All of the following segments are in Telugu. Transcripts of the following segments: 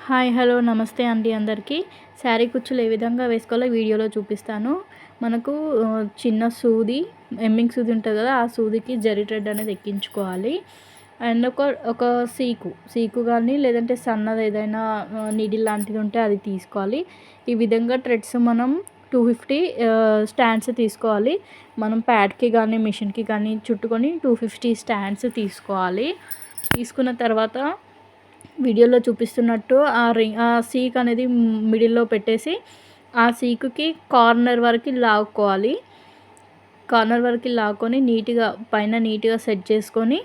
హాయ్ హలో నమస్తే అండి అందరికీ. శారీ కుచ్చులు ఏ విధంగా వేసుకోవాలో వీడియోలో చూపిస్తాను. మనకు చిన్న సూది, ఎమ్మింగ్ సూది ఉంటుంది కదా, ఆ సూదికి జరీ థ్రెడ్ అనేది ఎక్కించుకోవాలి. అండ్ ఒక సీకు కానీ లేదంటే సన్నది ఏదైనా నీడిల్ లాంటిది ఉంటే అది తీసుకోవాలి. ఈ విధంగా థ్రెడ్స్ మనం 250 స్టాండ్స్ తీసుకోవాలి. మనం ప్యాడ్కి కానీ మిషన్కి కానీ చుట్టుకొని 250 స్టాండ్స్ తీసుకోవాలి. తీసుకున్న తర్వాత వీడియోలో చూపిస్తున్నట్టు ఆ సీక్ అనేది మిడిల్లో పెట్టేసి ఆ సీకుకి కార్నర్ వరకు లాక్కోవాలి. కార్నర్ వరకు లాక్కొని నీట్గా పైన నీట్గా సెట్ చేసుకొని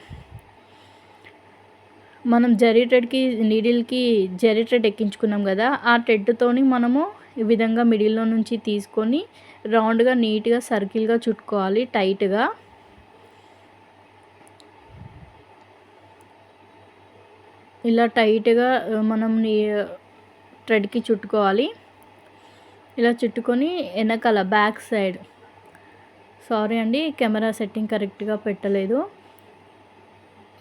మనం జరీ థ్రెడ్కి నీడిల్కి జరీ థ్రెడ్ ఎక్కించుకున్నాం కదా, ఆ థ్రెడ్తోని మనము ఈ విధంగా మిడిల్లో నుంచి తీసుకొని రౌండ్గా నీట్గా సర్కిల్గా చుట్టుకోవాలి టైట్గా. ఇలా టైట్గా మనం థ్రెడ్కి చుట్టుకోవాలి. ఇలా చుట్టుకొని వెనకాల బ్యాక్ సైడ్, సారీ అండి కెమెరా సెట్టింగ్ కరెక్ట్గా పెట్టలేదు,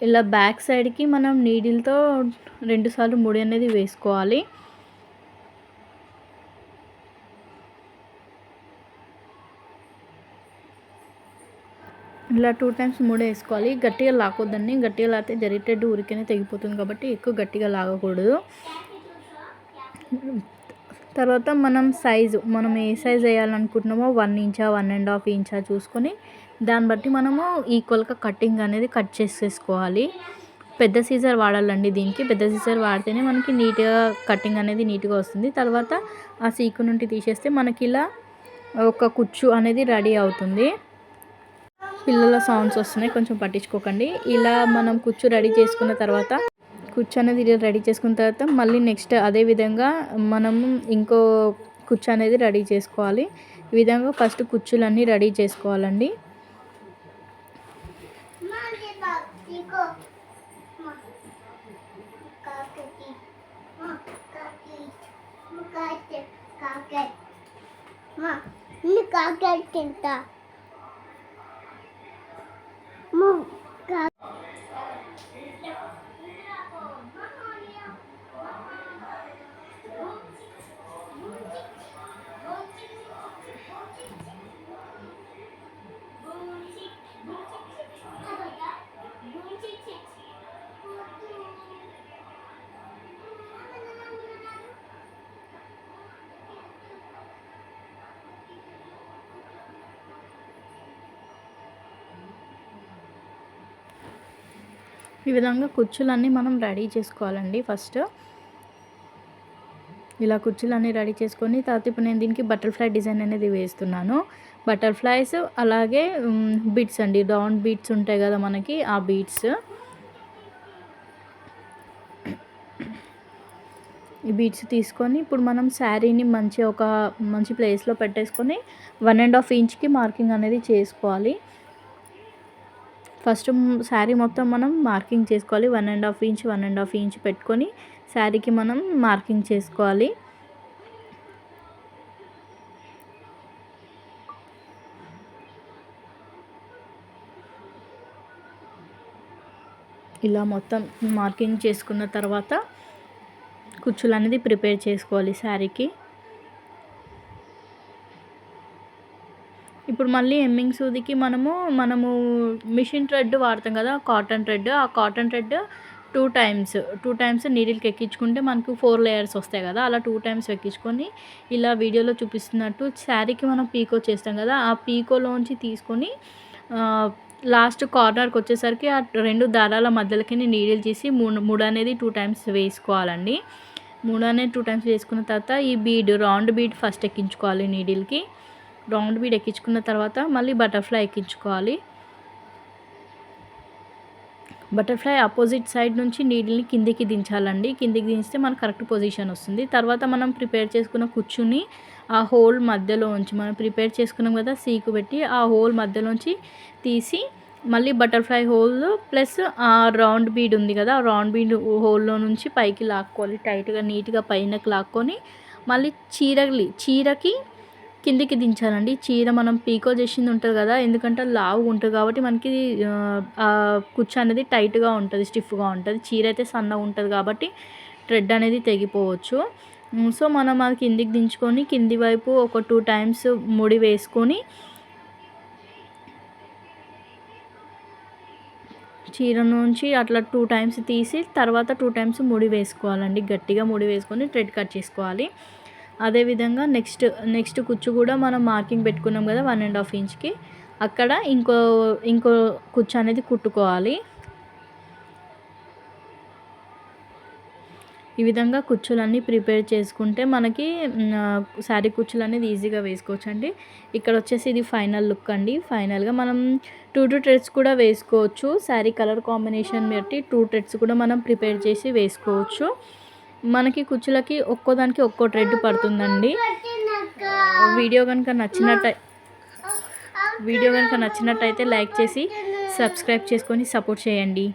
ఇలా బ్యాక్ సైడ్కి మనం నీడిల్తో 2 సార్లు ముడి అనేది వేసుకోవాలి. ఇలా 2 టైమ్స్ ముడి వేసుకోవాలి. గట్టిగా లాక్కొద్దండి, గట్టిగా లాగితే జరీ థ్రెడ్ ఊరికనే తెగిపోతుంది కాబట్టి ఎక్కువ గట్టిగా లాగకూడదు. తర్వాత మనం ఏ సైజ్ వేయాలనుకుంటున్నామో 1 ఇంచా 1.5 ఇంచా చూసుకొని దాన్ని బట్టి మనము ఈక్వల్గా కటింగ్ అనేది కట్ చేసేసుకోవాలి. పెద్ద సీజర్ వాడాలండి దీనికి. పెద్ద సీజర్ వాడితేనే మనకి నీట్గా కటింగ్ అనేది నీట్గా వస్తుంది. తర్వాత ఆ సీకు నుండి తీసేస్తే మనకి ఇలా ఒక కుచ్చు అనేది రెడీ అవుతుంది. పిల్లల సౌండ్స్ వస్తున్నాయి, కొంచెం పట్టించుకోకండి. ఇలా మనం కుచ్చు రెడీ చేసుకున్న తర్వాత మళ్ళీ నెక్స్ట్ అదే విధంగా మనం ఇంకో కుచ్చు అనేది రెడీ చేసుకోవాలి. ఈ విధంగా ఫస్ట్ కుచ్చులన్నీ రెడీ చేసుకోవాలండి. ఈ విధంగా కుచ్చులన్నీ మనం రెడీ చేసుకోవాలండి. ఫస్ట్ ఇలా కుచ్చులన్నీ రెడీ చేసుకొని తర్వాత ఇప్పుడు నేను దీనికి బటర్ఫ్లై డిజైన్ అనేది వేస్తున్నాను. బటర్ఫ్లైస్ అలాగే బీడ్స్ అండి, రౌండ్ బీడ్స్ ఉంటాయి కదా మనకి, ఆ బీడ్స్. ఈ బీడ్స్ తీసుకొని ఇప్పుడు మనం శారీని ఒక మంచి ప్లేస్లో పెట్టేసుకొని 1.5 ఇంచ్కి మార్కింగ్ అనేది చేసుకోవాలి. ఫస్ట్ శారీ మొత్తం మనం మార్కింగ్ చేసుకోవాలి. 1.5 ఇంచ్ పెట్టుకొని శారీకి మనం మార్కింగ్ చేసుకోవాలి. ఇలా మొత్తం మార్కింగ్ చేసుకున్న తర్వాత కుచ్చులు అనేది ప్రిపేర్ చేసుకోవాలి శారీకి. ఇప్పుడు మళ్ళీ ఎమ్మింగ్ సూదికి మనము మిషన్ థ్రెడ్ వాడతాం కదా, కాటన్ థ్రెడ్. ఆ కాటన్ థ్రెడ్ 2 టైమ్స్ నీడిల్కి ఎక్కించుకుంటే మనకు 4 లేయర్స్ వస్తాయి కదా, అలా 2 టైమ్స్ ఎక్కించుకొని ఇలా వీడియోలో చూపిస్తున్నట్టు శారీకి మనం పీకో చేస్తాం కదా, ఆ పీకోలోంచి తీసుకొని లాస్ట్ కార్నర్కి వచ్చేసరికి ఆ 2 దారాల మధ్యలోకి నీడిల్ తీసి ముడి అనేది 2 టైమ్స్ వేసుకోవాలండి. ముడి అనేది 2 టైమ్స్ వేసుకున్న తర్వాత ఈ రౌండ్ బీడ్ ఫస్ట్ ఎక్కించుకోవాలి నీడిల్కి. రౌండ్ బీడ్ ఎక్కించుకున్న తర్వాత మళ్ళీ బటర్ఫ్లై ఎక్కించుకోవాలి. బటర్ఫ్లై ఆపోజిట్ సైడ్ నుంచి నీడిల్ని కిందికి దించాలండి. కిందికి దించితే మనకు కరెక్ట్ పొజిషన్ వస్తుంది. తర్వాత మనం ప్రిపేర్ చేసుకున్న కుచ్చుని ఆ హోల్ మధ్యలోంచి మనం ప్రిపేర్ చేసుకున్నాం కదా, సీకు పెట్టి ఆ హోల్ మధ్యలోంచి తీసి మళ్ళీ బటర్ఫ్లై హోల్ ప్లస్ ఆ రౌండ్ బీడ్ ఉంది కదా, ఆ రౌండ్ బీడ్ హోల్లో నుంచి పైకి లాక్కోవాలి. టైట్గా నీట్గా పైనకి లాక్కొని మళ్ళీ చీరకి కిందికి దించాలండి. చీర మనం పీకో చేసింది ఉంటుంది కదా, ఎందుకంటే లావు ఉంటుంది కాబట్టి మనకి కుచ్చు అనేది టైట్గా ఉంటుంది, స్టిఫ్గా ఉంటుంది. చీర అయితే సన్నగా ఉంటుంది కాబట్టి థ్రెడ్ అనేది తెగిపోవచ్చు. సో మనం అది కిందికి దించుకొని కింది వైపు ఒక 2 టైమ్స్ ముడి వేసుకొని చీర నుంచి అట్లా 2 టైమ్స్ తీసి తర్వాత 2 టైమ్స్ ముడి వేసుకోవాలండి. గట్టిగా ముడి వేసుకొని థ్రెడ్ కట్ చేసుకోవాలి. అదేవిధంగా నెక్స్ట్ కుచ్చు కూడా మనం మార్కింగ్ పెట్టుకున్నాం కదా 1.5 ఇంచ్కి, అక్కడ ఇంకో కుచ్చు అనేది కుట్టుకోవాలి. ఈ విధంగా కుచ్చులన్నీ ప్రిపేర్ చేసుకుంటే మనకి శారీ కుచ్చులు అనేది ఈజీగా వేసుకోవచ్చండి. ఇక్కడ వచ్చేసి ఇది ఫైనల్ లుక్ అండి. ఫైనల్గా మనం 2 థ్రెడ్స్ కూడా వేసుకోవచ్చు. శారీ కలర్ కాంబినేషన్ బట్టి 2 థ్రెడ్స్ కూడా మనం ప్రిపేర్ చేసి వేసుకోవచ్చు. మనకి కుచ్చులకి ఒక్కోదానికి ఒక్కో థ్రెడ్ పడుతుందండి. వీడియో కనుక నచ్చినట్టయితే లైక్ చేసి సబ్స్క్రైబ్ చేసుకొని సపోర్ట్ చేయండి.